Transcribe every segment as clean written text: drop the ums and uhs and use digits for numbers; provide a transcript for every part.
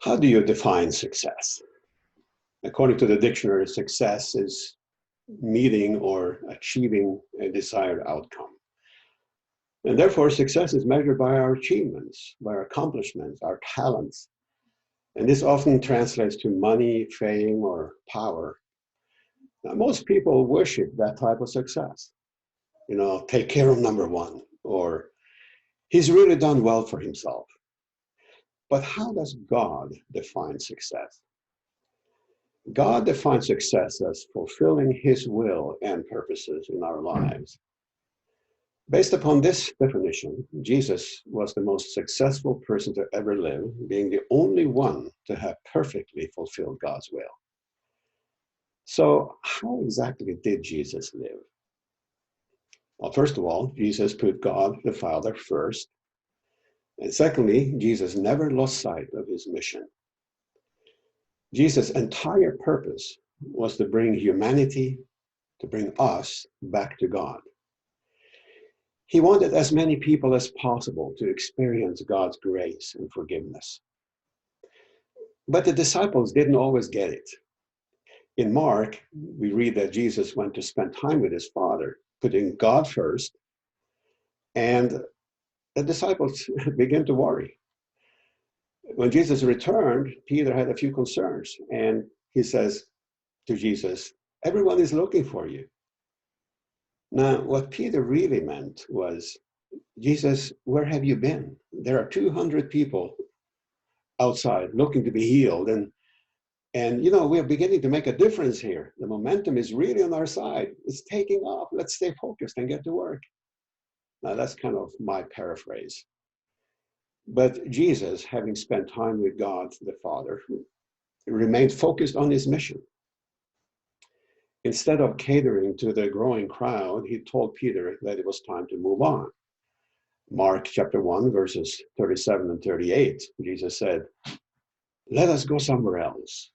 How do you define success? According to the dictionary, success is meeting or achieving a desired outcome. And therefore, success is measured by our achievements, by our accomplishments, our talents. And this often translates to money, fame, or power. Now, most people worship that type of success. Take care of number one, or he's really done well for himself. But how does God define success? God defines success as fulfilling his will and purposes in our lives. Based upon this definition, Jesus was the most successful person to ever live, being the only one to have perfectly fulfilled God's will. So how exactly did Jesus live? Well, first of all, Jesus put God the Father first. And secondly, Jesus never lost sight of his mission. Jesus' entire purpose was to bring humanity, to bring us back to God. He wanted as many people as possible to experience God's grace and forgiveness. But the disciples didn't always get it. In Mark, we read that Jesus went to spend time with his Father, putting God first, and the disciples began to worry. When Jesus returned, Peter had a few concerns, and he says to Jesus, "Everyone is looking for you." Now, what Peter really meant was, "Jesus, where have you been? There are 200 people outside looking to be healed, and we're beginning to make a difference here. The momentum is really on our side. It's taking off. Let's stay focused and get to work." Now, that's kind of my paraphrase. But Jesus, having spent time with God the Father, remained focused on his mission. Instead of catering to the growing crowd, he told Peter that it was time to move on. Mark chapter 1, verses 37 and 38, Jesus said, "Let us go somewhere else,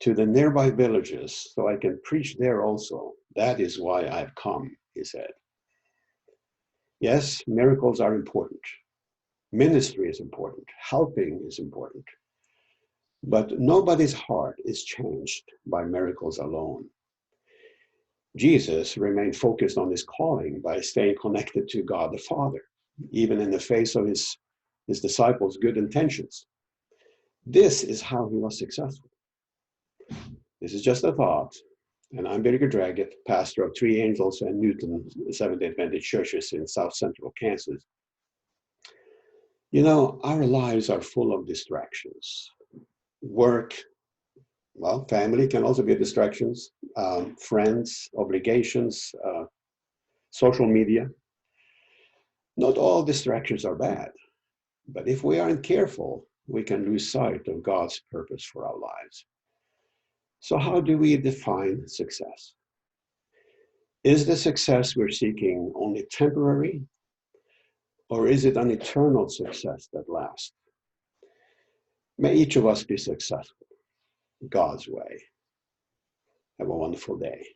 to the nearby villages, so I can preach there also. That is why I've come," he said. Yes, miracles are important. Ministry is important. Helping is important. But nobody's heart is changed by miracles alone. Jesus remained focused on his calling by staying connected to God the Father, even in the face of his disciples' good intentions. This is how he was successful. This is just a thought, and I'm Birger Draget, pastor of Three Angels and Newton Seventh-day Adventist churches in South Central Kansas. Our lives are full of distractions. Work, well, family can also be distractions, friends, obligations, social media. Not all distractions are bad, but if we aren't careful, we can lose sight of God's purpose for our lives. So how do we define success? Is the success we're seeking only temporary, or is it an eternal success that lasts? May each of us be successful God's way. Have a wonderful day.